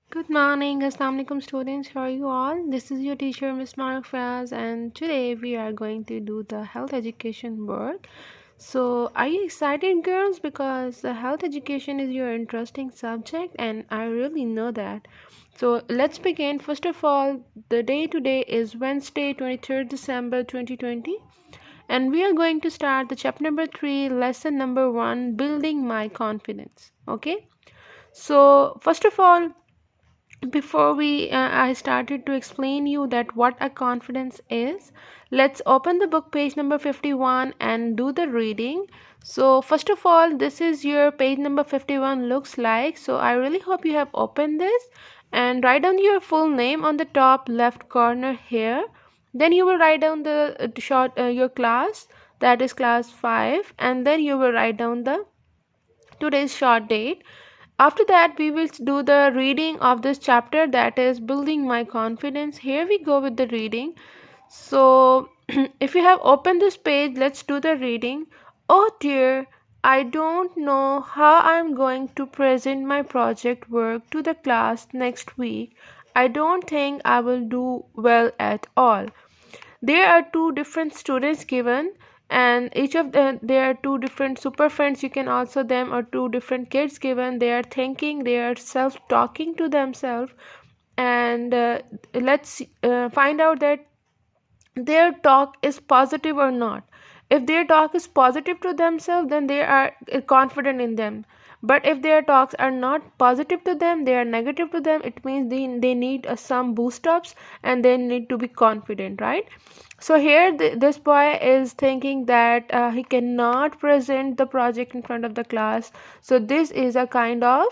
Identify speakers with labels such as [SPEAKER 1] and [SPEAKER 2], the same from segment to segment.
[SPEAKER 1] Good morning, Assalamu alaikum students. How are you all? This is your teacher, Miss Mark Fraz, and today we are going to do the health education work. So, are you excited, girls? Because the health education is your interesting subject, and I really know that. So, let's begin. First of all, the day today is Wednesday, 23rd December 2020, and we are going to start the chapter number 3, lesson number 1, building my confidence. Okay? So, first of all, before we I started to explain you that what a confidence is, let's open the book page number 51 and do the reading. So first of all, this is your page number 51 looks like. So I really hope you have opened this and write down your full name on the top left corner here. Then you will write down the your class, that is class 5, and then you will write down the today's short date. After that, we will do the reading of this chapter, that is building my confidence. Here we go with the reading. So, if you have opened this page, let's do the reading. Oh dear, I don't know how I'm going to present my project work to the class next week. I don't think I will do well at all. There are two different students given, and each of them, there are two different super friends, you can also them, or two different kids given. They are thinking, they are self talking to themselves, and let's find out that their talk is positive or not. If their talk is positive to themselves, then they are confident in them. But if their talks are not positive to them, they are negative to them, it means they need some boost ups, and they need to be confident, right? So here this boy is thinking that he cannot present the project in front of the class. So this is a kind of,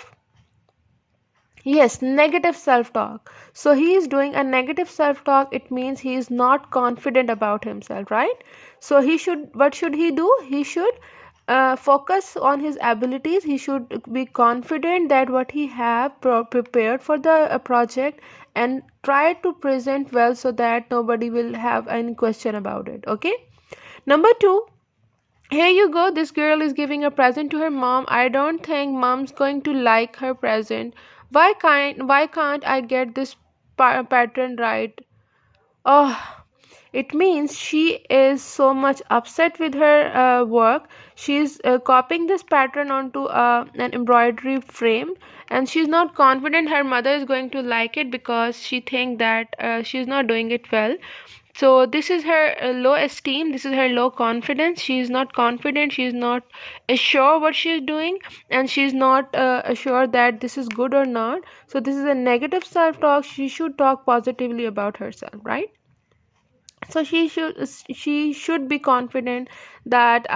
[SPEAKER 1] yes, negative self-talk. So he is doing a negative self-talk. It means he is not confident about himself, right? So he should, what should he do? He should focus on his abilities. He should be confident that what he have prepared for the project, and try to present well so that nobody will have any question about it. Okay. Number 2, here you go. This girl is giving a present to her mom. I don't think mom's going to like her present. Why can't I get this pattern right? Oh, it means she is so much upset with her work. She's copying this pattern onto an embroidery frame, and she's not confident her mother is going to like it because she thinks that she's not doing it well. So this is her low esteem, this is her low confidence. She is not confident, she is not sure what she is doing, and she is not assured that this is good or not. So this is a negative self talk. She should talk positively about herself, right? So she should be confident that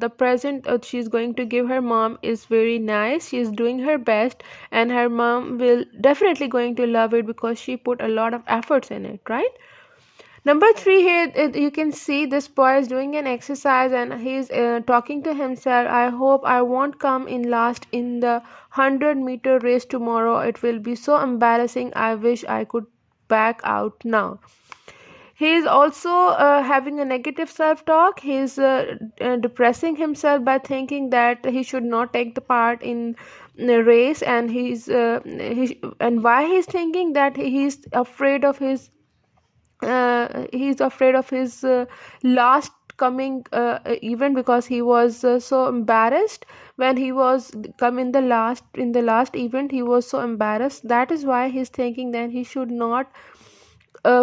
[SPEAKER 1] the present she's going to give her mom is very nice. She is doing her best, and her mom will definitely going to love it because she put a lot of efforts in it, right? Number 3, here you can see this boy is doing an exercise, and he's talking to himself. I hope I won't come in last in the 100-meter race tomorrow. It will be so embarrassing. I wish I could back out now. He is also having a negative self-talk. He is depressing himself by thinking that he should not take the part in the race, and and why he's thinking that he's afraid of his last coming event, because he was so embarrassed when he was come in the last event. He was so embarrassed. That is why he's thinking that he should not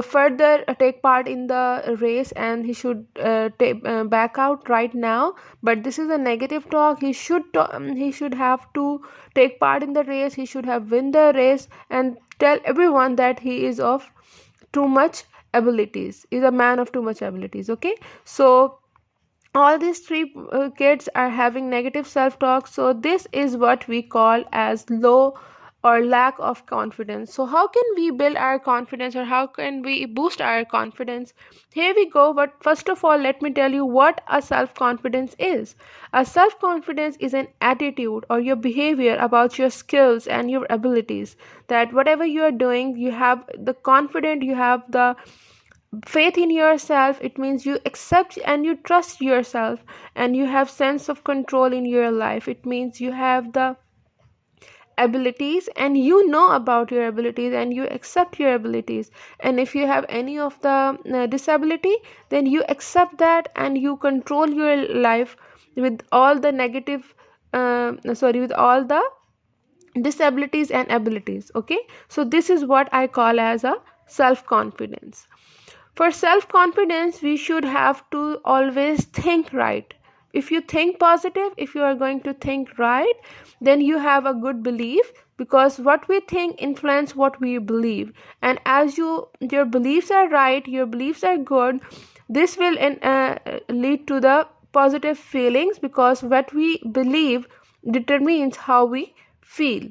[SPEAKER 1] further take part in the race, and he should back out right now. But this is a negative talk. He should have to take part in the race. He should have win the race and tell everyone that he is of too much abilities, is a man of too much abilities. Okay. So all these three kids are having negative self talk. So this is what we call as low or lack of confidence. So how can we build our confidence, or how can we boost our confidence? Here we go. But first of all, let me tell you what a self confidence is. A self confidence is an attitude or your behavior about your skills and your abilities, that whatever you are doing, you have the confidence, you have the faith in yourself. It means you accept and you trust yourself, and you have sense of control in your life. It means you have the abilities, and you know about your abilities and you accept your abilities. And if you have any of the disability, then you accept that and you control your life with all the negative with all the disabilities and abilities. Okay, so this is what I call as a self confidence. For self confidence, we should have to always think right. If you think positive, if you are going to think right, then you have a good belief, because what we think influence what we believe. And as your beliefs are right, your beliefs are good, this will lead to the positive feelings, because what we believe determines how we feel.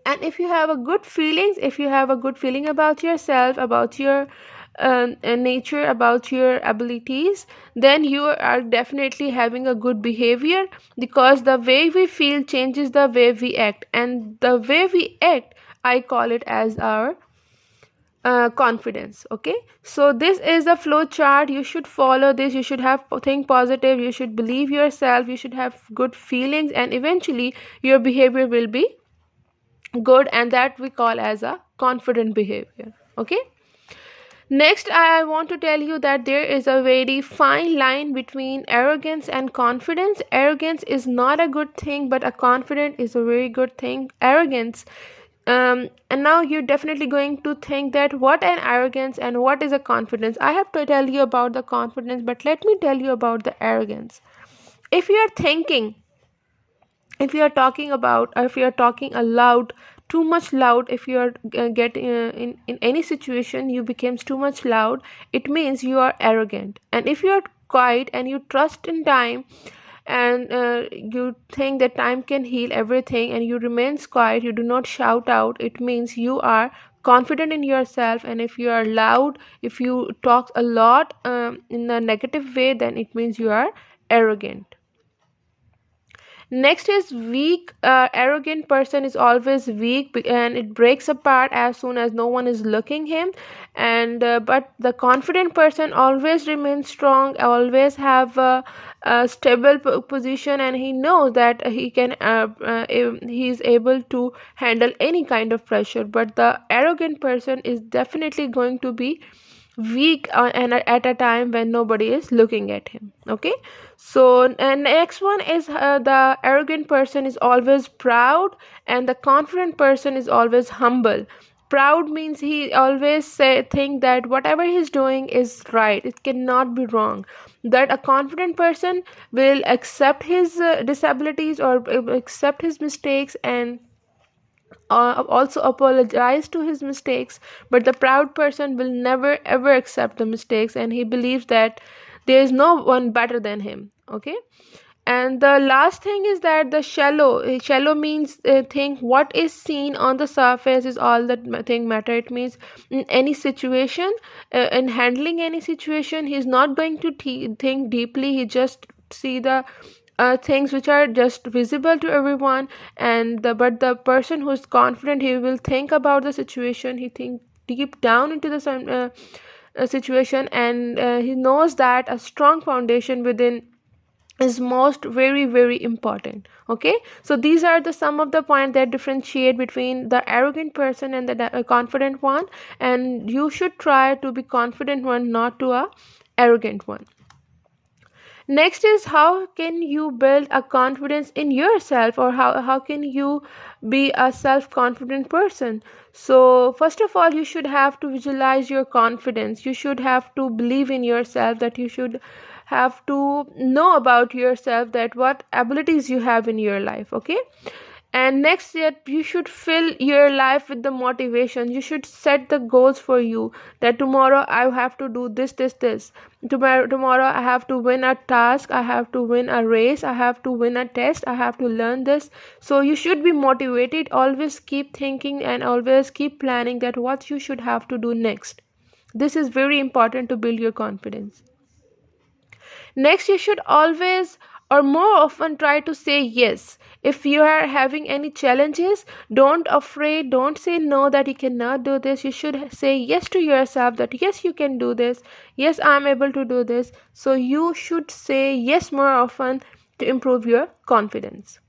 [SPEAKER 1] And if you have a good feelings, if you have a good feeling about yourself, about your nature, about your abilities, then you are definitely having a good behavior, because the way we feel changes the way we act, and the way we act, I call it as our confidence. Okay, so this is a flow chart. You should follow this. You should have think positive, you should believe yourself, you should have good feelings, and eventually your behavior will be good, and that we call as a confident behavior. Okay, next I want to tell you that there is a very fine line between arrogance and confidence. Arrogance is not a good thing, but a confident is a very good thing. Arrogance, and now you're definitely going to think that what an arrogance and what is a confidence. I have to tell you about the confidence, but let me tell you about the arrogance. If you are thinking, if you are talking about, or if you are talking aloud, too much loud, if you are in any situation you becomes too much loud, it means you are arrogant. And if you are quiet and you trust in time, and you think that time can heal everything, and you remains quiet, you do not shout out, it means you are confident in yourself. And if you are loud, if you talk a lot in a negative way, then it means you are arrogant. Next is weak. Arrogant person is always weak, and it breaks apart as soon as no one is looking him. And but the confident person always remains strong, always have a stable position, and he knows that he is able to handle any kind of pressure. But the arrogant person is definitely going to be weak, and at a time when nobody is looking at him. Okay, so and next one is the arrogant person is always proud, and the confident person is always humble. Proud means he always think that whatever he's doing is right, it cannot be wrong. That a confident person will accept his disabilities, or accept his mistakes, and also apologize to his mistakes. But the proud person will never ever accept the mistakes, and he believes that there is no one better than him. Okay, and the last thing is that the shallow means think what is seen on the surface is all that thing matter. It means in any situation, in handling any situation, he's not going to think deeply. He just see the things which are just visible to everyone. And but the person who is confident, he will think about the situation, he think deep down into the situation, and he knows that a strong foundation within is most very important. Okay, so these are the some of the points that differentiate between the arrogant person and the confident one, and you should try to be confident one, not to a arrogant one. Next is how can you build a confidence in yourself, or how can you be a self-confident person. So first of all, you should have to visualize your confidence. You should have to believe in yourself, that you should have to know about yourself, that what abilities you have in your life. Okay, and next yet you should fill your life with the motivation. You should set the goals for you, that tomorrow I have to do this. Tomorrow I have to win a task, I have to win a race, I have to win a test, I have to learn this. So you should be motivated. Always keep thinking and always keep planning that what you should have to do next. This is very important to build your confidence. Next, you should always or more often try to say yes. If you are having any challenges, don't afraid, don't say no that you cannot do this. You should say yes to yourself, that yes, you can do this. Yes, I'm able to do this. So you should say yes more often to improve your confidence.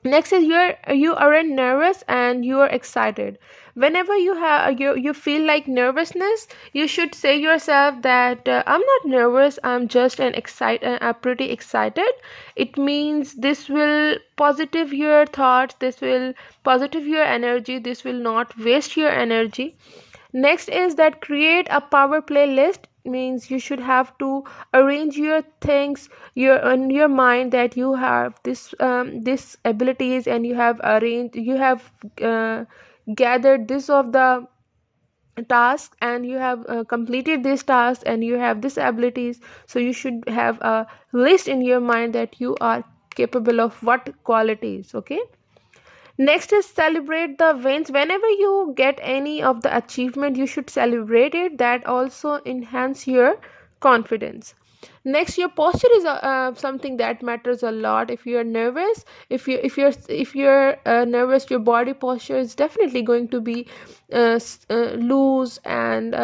[SPEAKER 1] Next is you aren't nervous and you are excited. Whenever you feel like nervousness, you should say yourself that I'm not nervous, I'm just pretty excited. It means this will positive your thoughts, this will positive your energy, this will not waste your energy. Next is that create a power play list, means you should have to arrange your things your in your mind that you have this abilities, and you have gathered this of the tasks, and you have completed this task, and you have this abilities. So you should have a list in your mind that you are capable of what qualities. Okay. Next is celebrate the wins. Whenever you get any of the achievement, you should celebrate it. That also enhance your confidence. Next, your posture is something that matters a lot. If you are nervous, if you're nervous, your body posture is definitely going to be loose and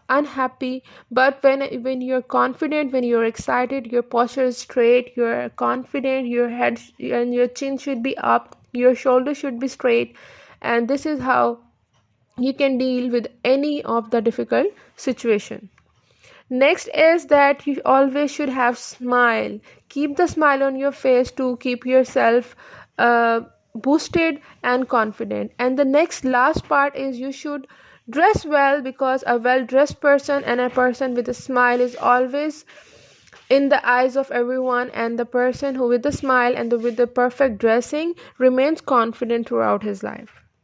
[SPEAKER 1] unhappy. But when you're confident, when you're excited, your posture is straight, you're confident, your head and your chin should be up, your shoulders should be straight, and this is how you can deal with any of the difficult situation. Next is that you always should have smile. Keep the smile on your face to keep yourself boosted and confident. And the next last part is you should dress well, because a well dressed person and a person with a smile is always in the eyes of everyone, and the person who with the smile and with the perfect dressing remains confident throughout his life.